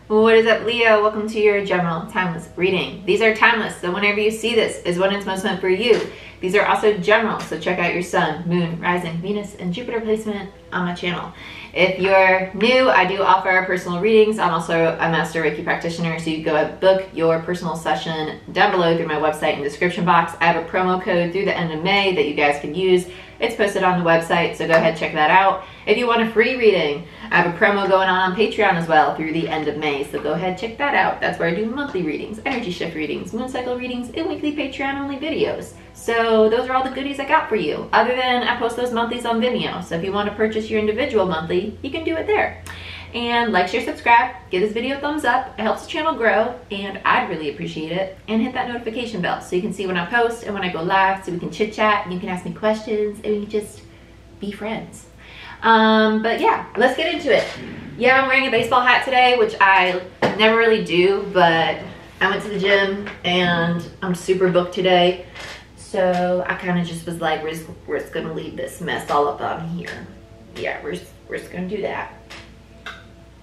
What is up, Leo? Welcome to your general timeless reading. These are timeless, so whenever you see this is when it's most meant for you. These are also general, so check out your sun, moon, rising, Venus, and Jupiter placement on my channel. If you're new, I do offer personal readings. I'm also a master Reiki practitioner, so you go and book your personal session down below through my website and description box. I have a promo code through the end of May that you guys can use. It's posted on the website, so go ahead and check that out. If you want a free reading, I have a promo going on Patreon as well through the end of May, so go ahead and check that out. That's where I do monthly readings, energy shift readings, moon cycle readings, and weekly Patreon-only videos. So those are all the goodies I got for you, other than I post those monthlies on Vimeo. So if you want to purchase your individual monthly, you can do it there. And like, share, subscribe, give this video a thumbs up. It helps the channel grow, and I'd really appreciate it. And hit that notification bell so you can see when I post and when I go live, so we can chit chat and you can ask me questions and we can just be friends. But yeah, let's get into it. Yeah, I'm wearing a baseball hat today, which I never really do, but I went to the gym and I'm super booked today. So I kind of just was like, we're just gonna leave this mess all up on here. Yeah, we're just gonna do that.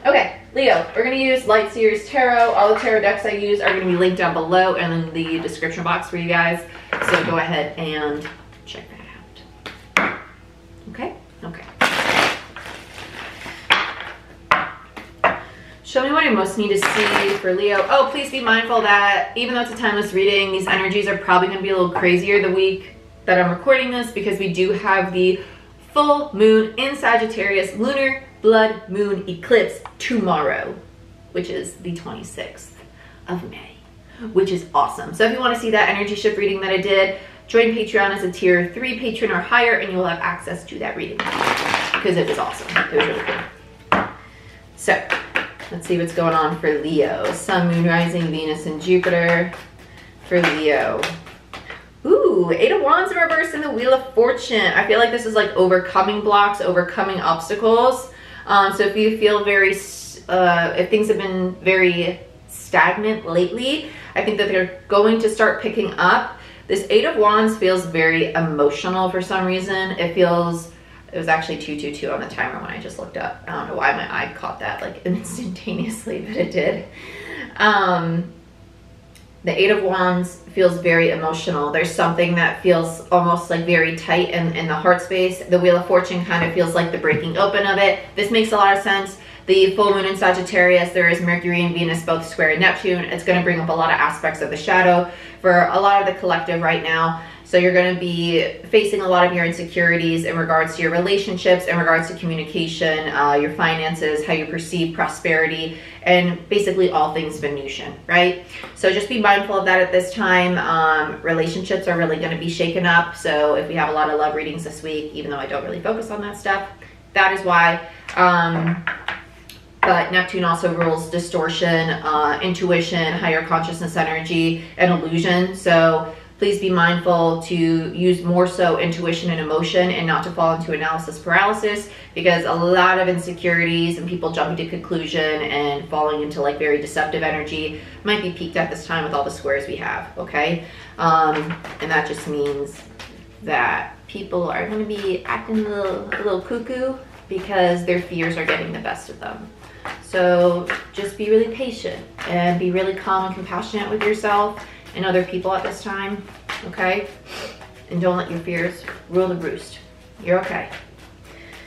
Okay, Leo, we're going to use Light Seers Tarot. All the tarot decks I use are going to be linked down below and in the description box for you guys. So go ahead and check that out. Okay? Okay. Show me what I most need to see for Leo. Oh, please be mindful that even though it's a timeless reading, these energies are probably going to be a little crazier the week that I'm recording this, because we do have the full moon in Sagittarius lunar blood moon eclipse tomorrow, which is the 26th of May, which is awesome. So if you want to see that energy shift reading that I did, join Patreon as a tier 3 patron or higher, and you'll have access to that reading because it was awesome. It was really cool. So let's see what's going on for Leo. Sun, moon, rising, Venus, and Jupiter for Leo. Ooh, 8 of Wands in reverse and the Wheel of Fortune. I feel like this is like overcoming blocks, overcoming obstacles. So if you feel very, if things have been very stagnant lately, I think that they're going to start picking up. This 8 of Wands feels very emotional for some reason. It was actually 222 on the timer when I just looked up. I don't know why my eye caught that like instantaneously, but it did. The 8 of Wands feels very emotional. There's something that feels almost like very tight in the heart space. The Wheel of Fortune kind of feels like the breaking open of it. This makes a lot of sense. The full moon in Sagittarius, there is Mercury and Venus both square in Neptune. It's going to bring up a lot of aspects of the shadow for a lot of the collective right now. So you're going to be facing a lot of your insecurities in regards to your relationships, in regards to communication, your finances, how you perceive prosperity, and basically all things Venusian, right? So just be mindful of that at this time. Relationships are really going to be shaken up. So if we have a lot of love readings this week, even though I don't really focus on that stuff, that is why. But Neptune also rules distortion, intuition, higher consciousness energy, and illusion. So please be mindful to use more so intuition and emotion and not to fall into analysis paralysis, because a lot of insecurities and people jumping to conclusion and falling into like very deceptive energy might be peaked at this time with all the squares we have, okay? And that just means that people are going to be acting a little cuckoo because their fears are getting the best of them. So just be really patient and be really calm and compassionate with yourself and other people at this time, okay? And don't let your fears rule the roost. You're okay.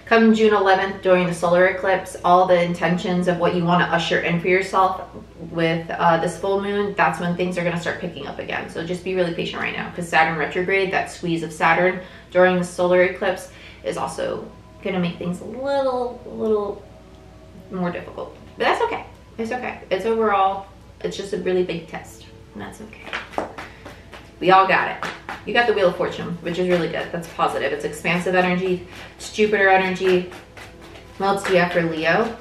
Come June 11th, during the solar eclipse, all the intentions of what you want to usher in for yourself with this full moon, that's when things are going to start picking up again. So just be really patient right now, because Saturn retrograde, that squeeze of Saturn during the solar eclipse, is also going to make things a little more difficult. But that's okay. It's okay. It's overall, it's just a really big test. And that's okay. We all got it. You got the Wheel of Fortune, which is really good. That's positive. It's expansive energy. It's Jupiter energy. What else do you have for Leo?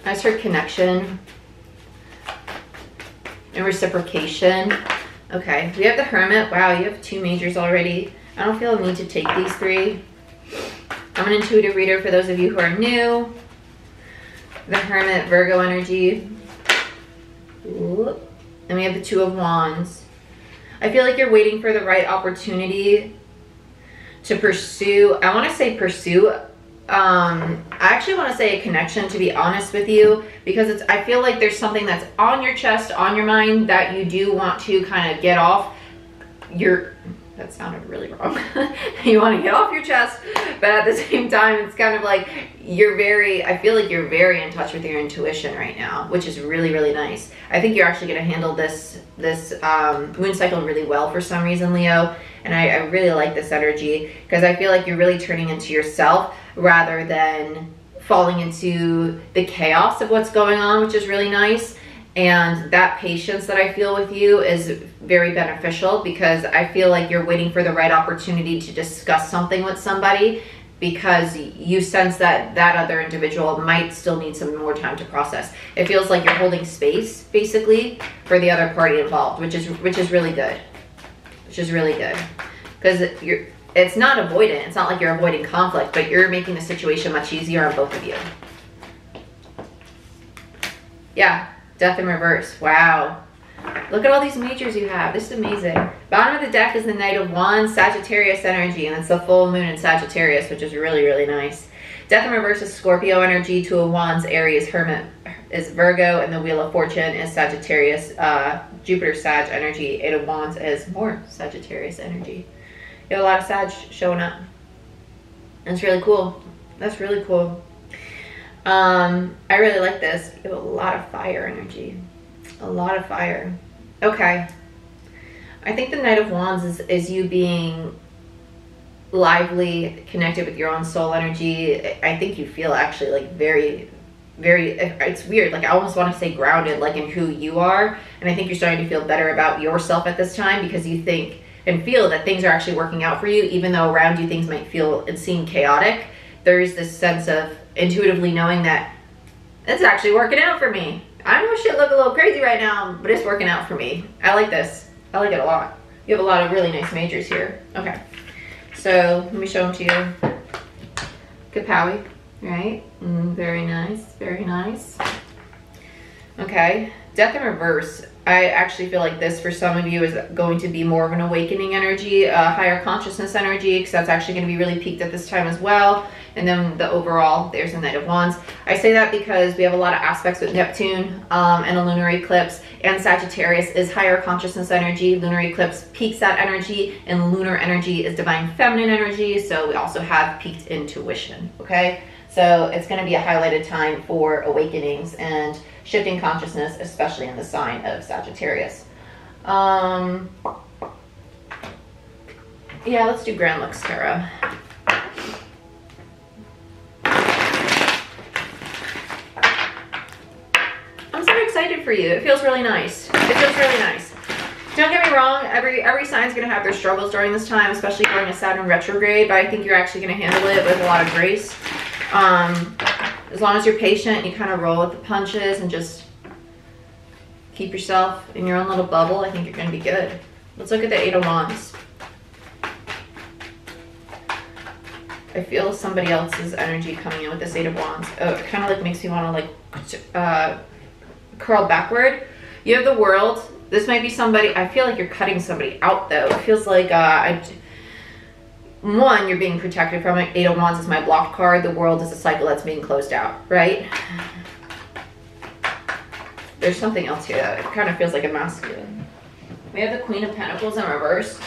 I just heard connection and reciprocation. Okay, we have the Hermit. Wow, you have 2 majors already. I don't feel a need to take these 3. I'm an intuitive reader for those of you who are new. The Hermit, Virgo energy. Ooh. And we have the 2 of Wands. I feel like you're waiting for the right opportunity to pursue. I want to say pursue I actually want to say a connection, to be honest with you, because I feel like there's something that's on your chest, on your mind, that you do want to kind of get off your, that sounded really wrong. You want to get off your chest, but at the same time, it's kind of like I feel like you're very in touch with your intuition right now, which is really, really nice. I think you're actually going to handle this moon cycle really well for some reason, Leo. And I really like this energy, because I feel like you're really turning into yourself rather than falling into the chaos of what's going on, which is really nice. And that patience that I feel with you is very beneficial, because I feel like you're waiting for the right opportunity to discuss something with somebody, because you sense that that other individual might still need some more time to process. It feels like you're holding space, basically, for the other party involved, which is really good. Which is really good. Because it's not avoidant. It's not like you're avoiding conflict, but you're making the situation much easier on both of you. Yeah. Death in reverse. Wow. Look at all these majors you have. This is amazing. Bottom of the deck is the Knight of Wands, Sagittarius energy, and it's the full moon in Sagittarius, which is really, really nice. Death in reverse is Scorpio energy. Two of Wands, Aries, Hermit is Virgo, and the Wheel of Fortune is Sagittarius, Jupiter, Sag energy. Eight of Wands is more Sagittarius energy. You have a lot of Sag showing up. That's really cool. That's really cool. I really like this. You have a lot of fire energy. A lot of fire. Okay. I think the Knight of Wands is you being lively, connected with your own soul energy. I think you feel actually like very, it's weird. Like I almost want to say grounded, like in who you are. And I think you're starting to feel better about yourself at this time, because you think and feel that things are actually working out for you, even though around you things might feel and seem chaotic. There's this sense of intuitively knowing that it's actually working out for me. I know shit look a little crazy right now, but it's working out for me. I like this. I like it a lot. You have a lot of really nice majors here. Okay. So let me show them to you. Kapowie, right? Very nice. Very nice. Okay. Death in reverse. I actually feel like this for some of you is going to be more of an awakening energy, higher consciousness energy, because that's actually going to be really peaked at this time as well. And then the overall, there's the Knight of Wands. I say that because we have a lot of aspects with Neptune and a lunar eclipse, and Sagittarius is higher consciousness energy. Lunar eclipse peaks that energy, and lunar energy is divine feminine energy. So we also have peaked intuition, okay? So it's going to be a highlighted time for awakenings and shifting consciousness, especially in the sign of Sagittarius. Yeah, let's do Grand Lux Tarot. I'm so excited for you. It feels really nice. It feels really nice. Don't get me wrong, every sign's going to have their struggles during this time, especially during a Saturn retrograde, but I think you're actually going to handle it with a lot of grace. As long as you're patient, you kind of roll with the punches and just keep yourself in your own little bubble, I think you're going to be good. Let's look at the Eight of Wands. I feel somebody else's energy coming in with this Eight of Wands. Oh, it kind of like makes me want to like curl backward. You have the World. This might be somebody, I feel like you're cutting somebody out though. It feels like one, you're being protected from it. Eight of Wands is my blocked card. The World is a cycle that's being closed out, right? There's something else here that kind of feels like a masculine. We have the Queen of Pentacles in reverse.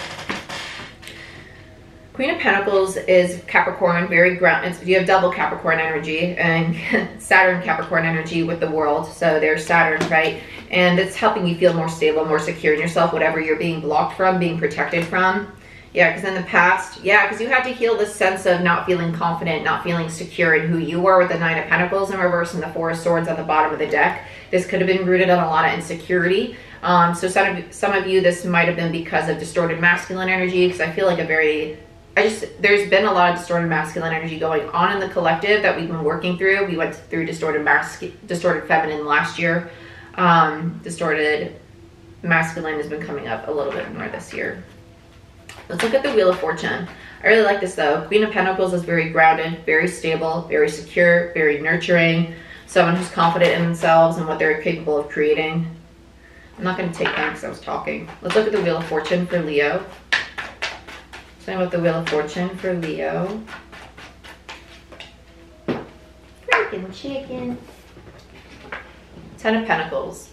Queen of Pentacles is Capricorn, very grounded. You have double Capricorn energy and Saturn Capricorn energy with the World. So there's Saturn, right? And it's helping you feel more stable, more secure in yourself, whatever you're being blocked from, being protected from. Yeah, because in the past, yeah, because you had to heal this sense of not feeling confident, not feeling secure in who you were with the Nine of Pentacles in reverse and the Four of Swords on the bottom of the deck. This could have been rooted on a lot of insecurity. So some of you, this might have been because of distorted masculine energy, because I feel like there's been a lot of distorted masculine energy going on in the collective that we've been working through. We went through distorted feminine last year. Distorted masculine has been coming up a little bit more this year. Let's look at the Wheel of Fortune. I really like this though. Queen of Pentacles is very grounded, very stable, very secure, very nurturing. Someone who's confident in themselves and what they're capable of creating. I'm not going to take that because I was talking. Let's look at the Wheel of Fortune for Leo. Something about the Wheel of Fortune for Leo. chicken. Ten of Pentacles.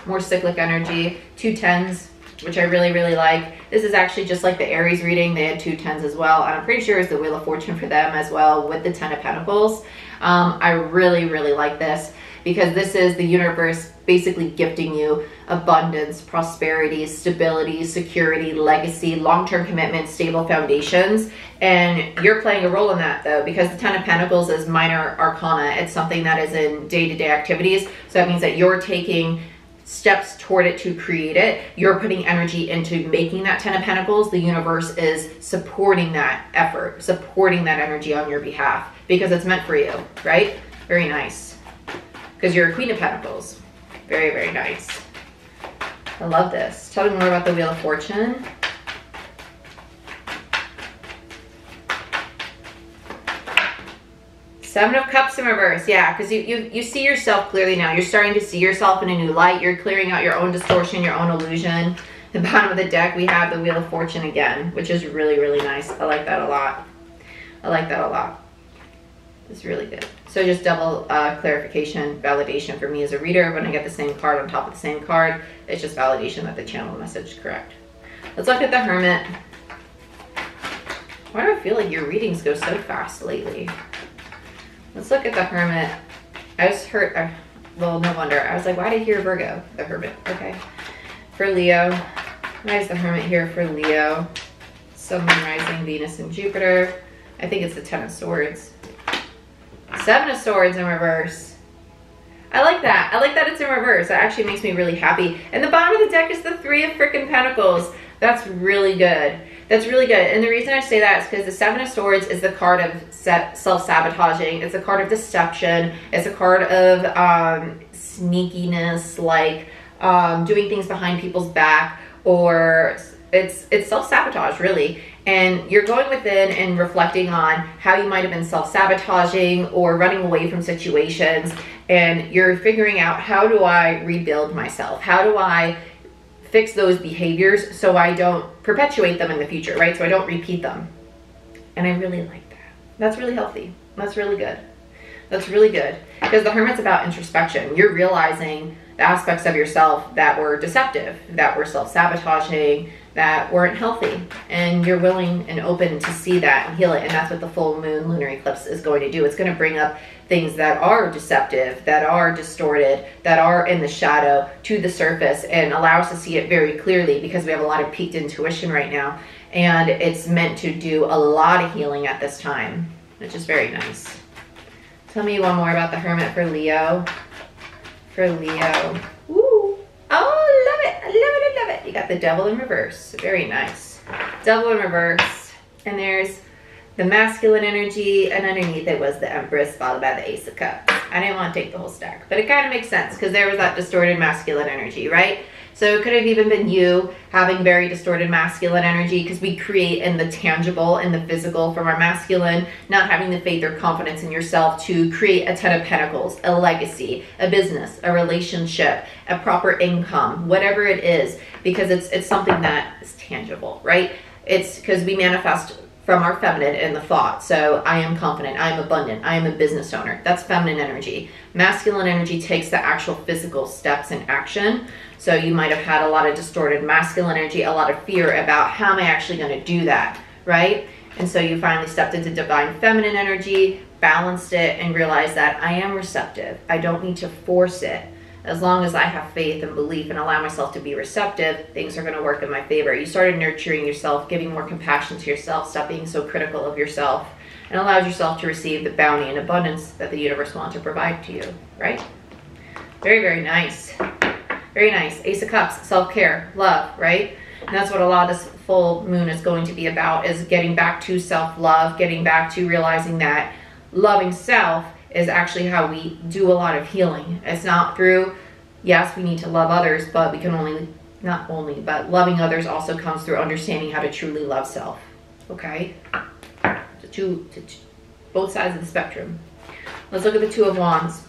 More cyclic energy. 2 tens, which I really, really like. This is actually just like the Aries reading. They had 2 tens as well. And I'm pretty sure it's the Wheel of Fortune for them as well with the 10 of Pentacles. I really, really like this because this is the universe basically gifting you abundance, prosperity, stability, security, legacy, long-term commitment, stable foundations. And you're playing a role in that though, because the 10 of Pentacles is minor arcana. It's something that is in day-to-day activities. So that means that you're taking steps toward it to create it. You're putting energy into making that 10 of Pentacles. The universe is supporting that effort, supporting that energy on your behalf because it's meant for you, right? Very nice. Because you're a Queen of Pentacles. Very, very nice. I love this. Tell me more about the Wheel of Fortune. Seven of Cups in reverse. Yeah, because you see yourself clearly now. You're starting to see yourself in a new light. You're clearing out your own distortion, your own illusion. The bottom of the deck, we have the Wheel of Fortune again, which is really, really nice. I like that a lot. I like that a lot. It's really good. So just double clarification, validation for me as a reader. When I get the same card on top of the same card, it's just validation that the channel message is correct. Let's look at the Hermit. Why do I feel like your readings go so fast lately? Let's look at the Hermit. I just heard, well, no wonder. I was like, why did I hear Virgo? The Hermit, okay. For Leo, why is the Hermit here for Leo? Sun, Moon, Rising, Venus, and Jupiter. I think it's the 10 of Swords. 7 of Swords in reverse. I like that. I like that it's in reverse. That actually makes me really happy. And the bottom of the deck is the 3 of frickin' Pentacles. That's really good. That's really good. And the reason I say that is because the 7 of Swords is the card of self-sabotaging. It's a card of deception. It's a card of sneakiness, like doing things behind people's back, or it's self-sabotage, really. And you're going within and reflecting on how you might have been self-sabotaging or running away from situations. And you're figuring out, how do I rebuild myself? How do I fix those behaviors so I don't perpetuate them in the future, right? So I don't repeat them. And I really like that. That's really healthy. That's really good. That's really good. Because the Hermit's about introspection. You're realizing the aspects of yourself that were deceptive, that were self-sabotaging, that weren't healthy, and you're willing and open to see that and heal it. And that's what the full moon lunar eclipse is going to do. It's going to bring up things that are deceptive, that are distorted, that are in the shadow to the surface, and allow us to see it very clearly, because we have a lot of peaked intuition right now, and it's meant to do a lot of healing at this time, which is very nice. Tell me one more about the Hermit for Leo. For Leo. Woo! Oh, love it! I love it! I love it! You got the Devil in reverse. Very nice. Devil in reverse. And there's the masculine energy, and underneath it was the Empress, followed by the Ace of Cups. I didn't want to take the whole stack, but it kind of makes sense because there was that distorted masculine energy, right? So it could have even been you having very distorted masculine energy, because we create in the tangible, in the physical from our masculine, not having the faith or confidence in yourself to create a 10 of Pentacles, a legacy, a business, a relationship, a proper income, whatever it is, because it's something that is tangible, right? It's because we manifest from our feminine in the thought. So I am confident, I am abundant, I am a business owner. That's feminine energy. Masculine energy takes the actual physical steps in action. So you might have had a lot of distorted masculine energy, a lot of fear about, how am I actually going to do that, right? And so you finally stepped into divine feminine energy, balanced it, and realized that I am receptive. I don't need to force it. As long as I have faith and belief and allow myself to be receptive, things are going to work in my favor. You started nurturing yourself, giving more compassion to yourself, stop being so critical of yourself, and allowed yourself to receive the bounty and abundance that the universe wants to provide to you, right? Very, very nice. Very nice. Ace of Cups, self-care, love, right? And that's what a lot of this full moon is going to be about, is getting back to self-love, getting back to realizing that loving self is actually how we do a lot of healing. It's not through, yes, we need to love others, but we can only, not only, but loving others also comes through understanding how to truly love self, okay? So both sides of the spectrum. Let's look at the Two of Wands.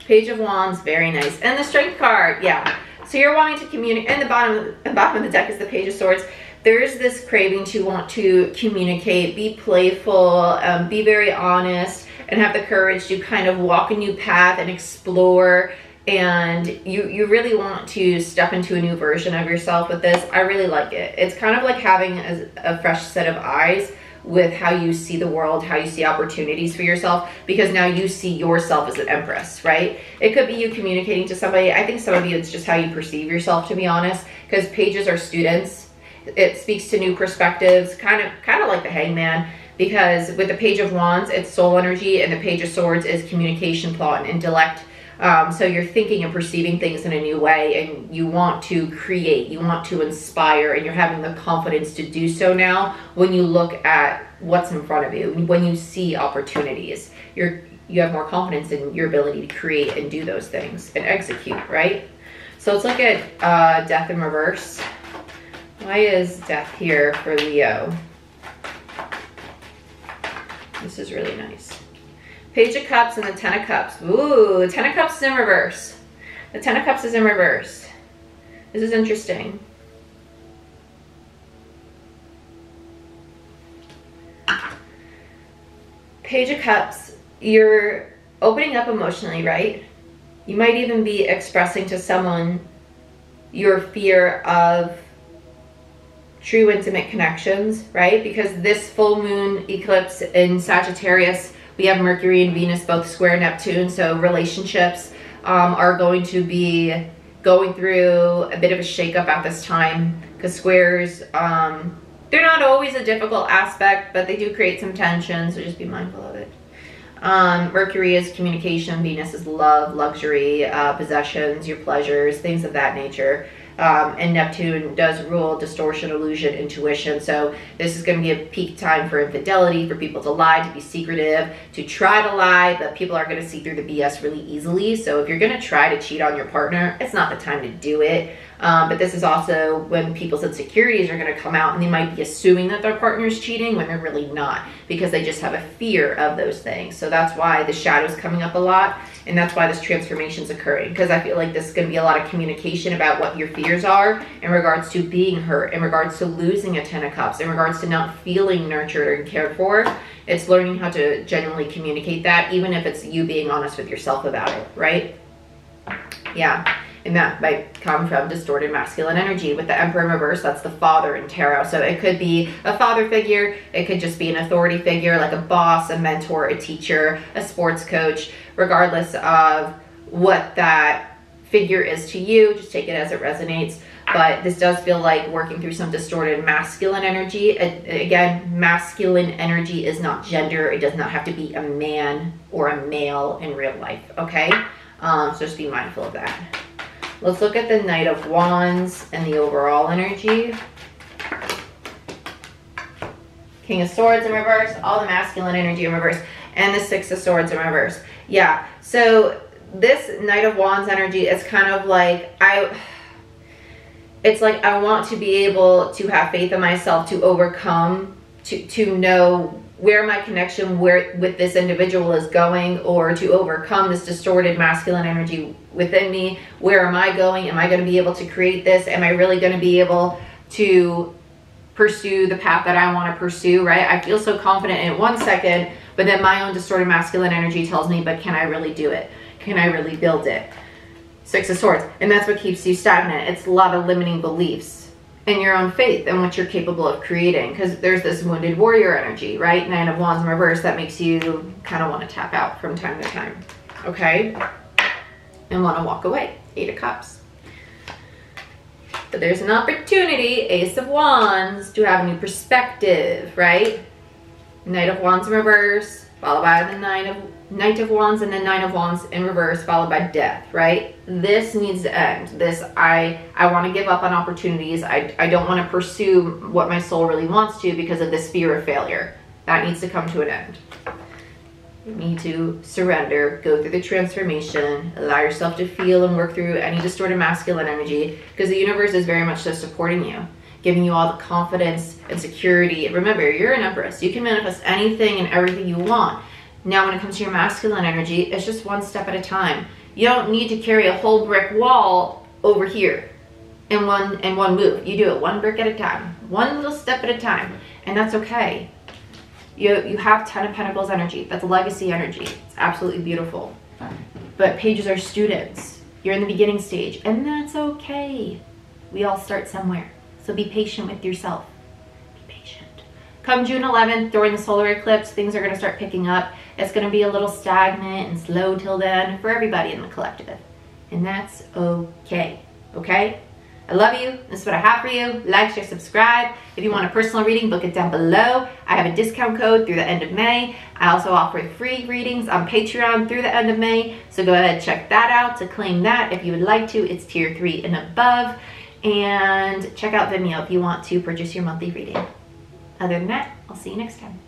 Page of Wands, very nice. And the Strength card, yeah. So you're wanting to communicate, and the bottom of the deck is the Page of Swords. there's this craving to want to communicate, be playful, be very honest, and have the courage to kind of walk a new path and explore. And you really want to step into a new version of yourself with this. I really like it. It's kind of like having a fresh set of eyes with how you see the world, how you see opportunities for yourself, because now you see yourself as an empress, right? It could be you communicating to somebody. I think some of you, it's just how you perceive yourself, to be honest, because pages are students. It speaks to new perspectives, kind of like the Hangman, because with the Page of Wands, it's soul energy, and the Page of Swords is communication, thought, and intellect. So you're thinking and perceiving things in a new way, and you want to create, you want to inspire, and you're having the confidence to do so now when you look at what's in front of you. When you see opportunities, you have more confidence in your ability to create and do those things and execute, right? So let's look at death in reverse. Why is death here for Leo? This is really nice. Page of Cups and the Ten of Cups. Ooh, the Ten of Cups is in reverse. The Ten of Cups is in reverse. This is interesting. Page of Cups, you're opening up emotionally, right? You might even be expressing to someone your fear of true intimate connections, right? Because this full moon eclipse in Sagittarius, we have Mercury and Venus both square Neptune, so relationships are going to be going through a bit of a shakeup at this time, because squares, they're not always a difficult aspect, but they do create some tension, so just be mindful of it. Mercury is communication, Venus is love, luxury, possessions, your pleasures, things of that nature. And Neptune does rule distortion, illusion, intuition. So this is going to be a peak time for infidelity, for people to lie, to be secretive, to try to lie, but people are going to see through the BS really easily. So if you're going to try to cheat on your partner, it's not the time to do it. But this is also when people's insecurities are going to come out, and they might be assuming that their partner's cheating when they're really not, because they just have a fear of those things. So that's why the shadow's coming up a lot, and that's why this transformation's occurring, because I feel like this is going to be a lot of communication about what your fears are in regards to being hurt, in regards to losing a Ten of Cups, in regards to not feeling nurtured and cared for. It's learning how to genuinely communicate that, even if it's you being honest with yourself about it, right? Yeah. And that might come from distorted masculine energy. With the Emperor in reverse, that's the father in tarot. So it could be a father figure. It could just be an authority figure, like a boss, a mentor, a teacher, a sports coach. Regardless of what that figure is to you, just take it as it resonates. But this does feel like working through some distorted masculine energy. Again, masculine energy is not gender. It does not have to be a man or a male in real life, okay? So just be mindful of that. Let's look at the Knight of Wands and the overall energy. King of Swords in reverse, all the masculine energy in reverse, and the Six of Swords in reverse. Yeah, so this Knight of Wands energy is kind of like, it's like I want to be able to have faith in myself to overcome, to know where my connection with this individual is going, or to overcome this distorted masculine energy within me. Where am I going? Am I going to be able to create this? Am I really going to be able to pursue the path that I want to pursue, right? I feel so confident in 1 second, but then my own distorted masculine energy tells me, but can I really do it? Can I really build it? Six of Swords. And that's what keeps you stagnant. It's a lot of limiting beliefs in your own faith and what you're capable of creating, because there's this wounded warrior energy, right? Nine of Wands in reverse, that makes you kind of want to tap out from time to time, okay? And want to walk away. Eight of Cups. But there's an opportunity, Ace of Wands, to have a new perspective, right? Knight of Wands in reverse, followed by the Knight of Wands, and then Nine of Wands in reverse, followed by death, right? This needs to end. This, I want to give up on opportunities. I don't want to pursue what my soul really wants to because of this fear of failure. That needs to come to an end. You need to surrender, go through the transformation, allow yourself to feel and work through any distorted masculine energy, because the universe is very much so supporting you, giving you all the confidence and security. Remember, you're an empress. You can manifest anything and everything you want. Now, when it comes to your masculine energy, it's just one step at a time. You don't need to carry a whole brick wall over here. in one move. You do it one brick at a time, one little step at a time, and that's okay. You have Ten of Pentacles energy. That's legacy energy. It's absolutely beautiful. But pages are students. You're in the beginning stage, and that's okay. We all start somewhere. So be patient with yourself. Be patient. Come June 11th, during the solar eclipse, things are going to start picking up. It's going to be a little stagnant and slow till then for everybody in the collective. And that's okay. Okay? I love you. This is what I have for you. Like, share, subscribe. If you want a personal reading, book it down below. I have a discount code through the end of May. I also offer free readings on Patreon through the end of May. So go ahead and check that out to claim that if you would like to. It's tier 3 and above. And check out Vimeo if you want to purchase your monthly reading. Other than that, I'll see you next time.